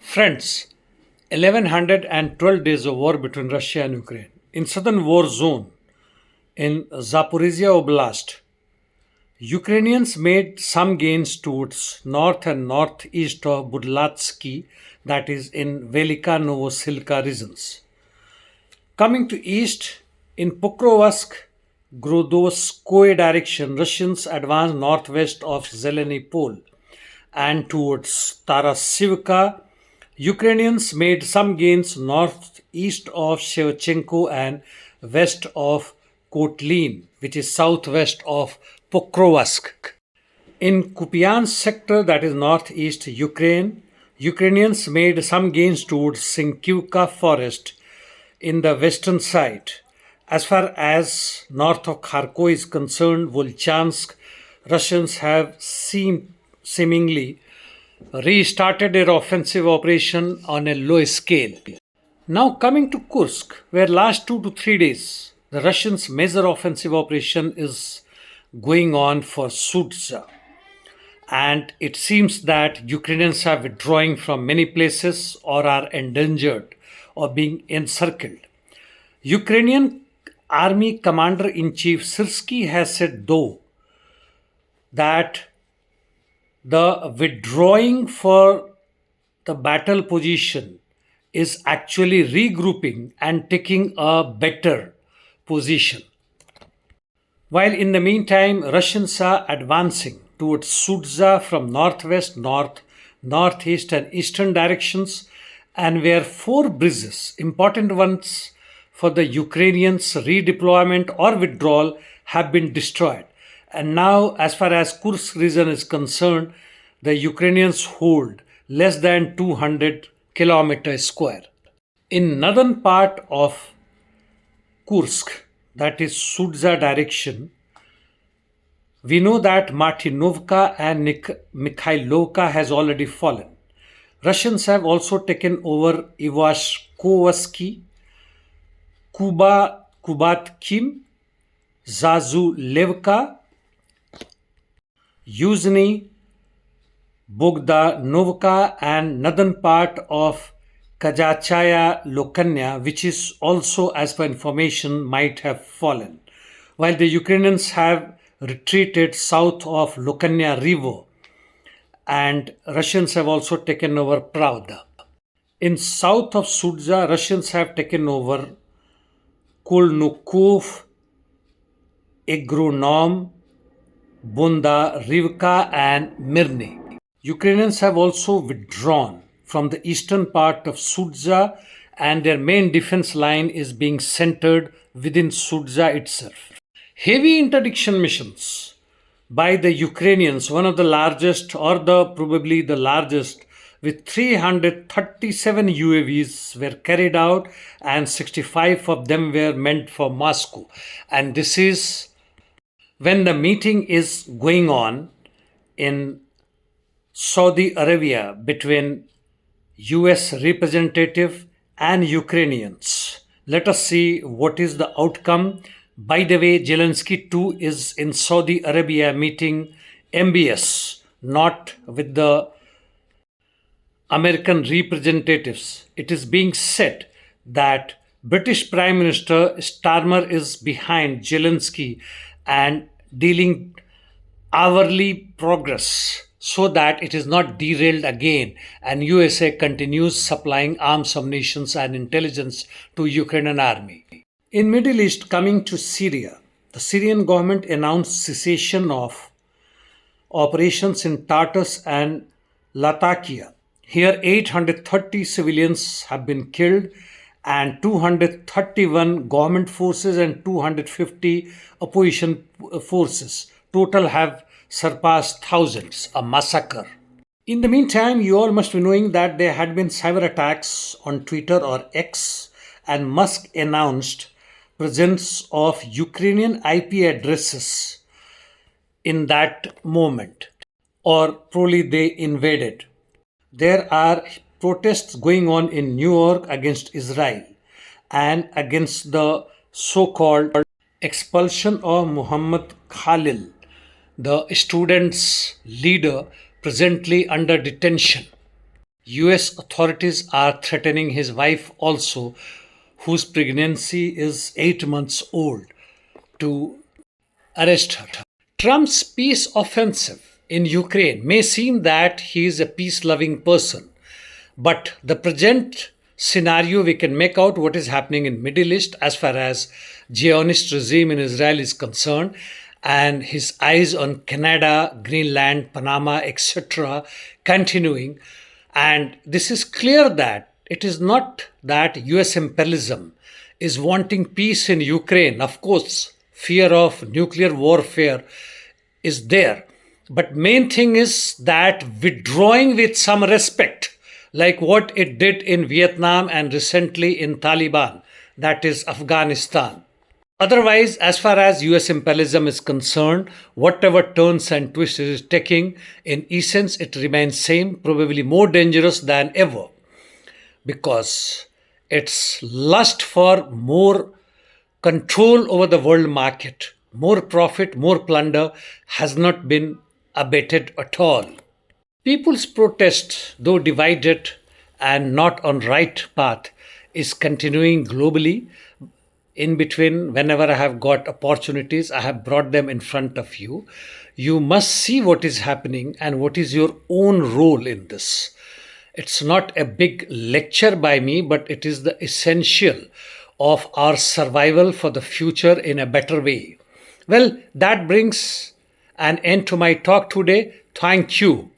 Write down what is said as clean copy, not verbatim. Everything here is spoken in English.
Friends, 1112 days of war between Russia and Ukraine. In southern war zone, in Zaporizhia Oblast, Ukrainians made some gains towards north and northeast of Budlatsky, that is in Velika Novosilka regions. Coming to east, in Pokrovsk, Grodovskoye direction, Russians advanced northwest of Zeleny Pole and towards Tarasivka. Ukrainians made some gains northeast of Shevchenko and west of Kotlin, which is southwest of Pokrovsk. In Kupiansk sector, that is northeast Ukraine, Ukrainians made some gains towards Sinkivka forest in the western side. As far as north of Kharkov is concerned, Volchansk, Russians have seemingly restarted their offensive operation on a low scale. Now coming to Kursk, where last 2 to 3 days the Russians' major offensive operation is going on for Sudzha. And it seems that Ukrainians are withdrawing from many places or are endangered or being encircled. Ukrainian Army Commander-in-Chief Syrsky has said, though, that the withdrawing for the battle position is actually regrouping and taking a better position. While in the meantime, Russians are advancing towards Sudzha from northwest, northeast, and eastern directions, and where 4 bridges, important ones for the Ukrainians' redeployment or withdrawal, have been destroyed. And now, as far as Kursk region is concerned, the Ukrainians hold less than 200 kilometers square. In northern part of Kursk, that is Sudzha direction, we know that Martinovka and Mikhailovka has already fallen. Russians have also taken over Ivashkovsky, Kubatkim, Zazulevka, Yuzhny, Bogdanovka, and northern part of Kazachaya Lokanya, which is also, as per information, might have fallen, while the Ukrainians have retreated south of Lokanya River, and Russians have also taken over Pravda. In south of Sudzha, Russians have taken over Kolnukov, Agronom, Bunda Rivka, and Mirny. Ukrainians have also withdrawn from the eastern part of Sudzha, and their main defense line is being centered within Sudzha itself. Heavy interdiction missions by the Ukrainians, one of the largest or probably the largest, with 337 UAVs were carried out, and 65 of them were meant for Moscow. And this is when the meeting is going on in Saudi Arabia between US representative and Ukrainians. Let us see what is the outcome. By the way, Zelensky too is in Saudi Arabia meeting MBS, not with the American representatives. It is being said that British Prime Minister Starmer is behind Zelensky and dealing hourly progress so that it is not derailed again, and USA continues supplying arms, ammunitions, and intelligence to Ukrainian army. In Middle East, coming to Syria, the Syrian government announced cessation of operations in Tartus and Latakia. Here, 830 civilians have been killed, and 231 government forces and 250 opposition forces total have surpassed thousands, a massacre. In the meantime, you all must be knowing that there had been cyber attacks on Twitter or X, and Musk announced presence of Ukrainian IP addresses in that moment, or probably they invaded. There are protests going on in New York against Israel and against the so-called expulsion of Muhammad Khalil, the students' leader presently under detention. US authorities are threatening his wife also, whose pregnancy is 8 months old, to arrest her. Trump's peace offensive in Ukraine may seem that he is a peace loving person, but the present scenario, we can make out what is happening in Middle East as far as Zionist regime in Israel is concerned, and his eyes on Canada, Greenland, Panama, etc. continuing. And this is clear that it is not that US imperialism is wanting peace in Ukraine. Of course, fear of nuclear warfare is there. But main thing is that withdrawing with some respect, like what it did in Vietnam and recently in Taliban, that is Afghanistan. Otherwise, as far as US imperialism is concerned, whatever turns and twists it is taking, in essence, it remains same, probably more dangerous than ever, because its lust for more control over the world market, more profit, more plunder, has not been abated at all. People's protest, though divided and not on right path, is continuing globally. In between, whenever I have got opportunities, I have brought them in front of you. You must see what is happening and what is your own role in this. It's not a big lecture by me, but it is the essential of our survival for the future in a better way. Well, that brings an end to my talk today. Thank you.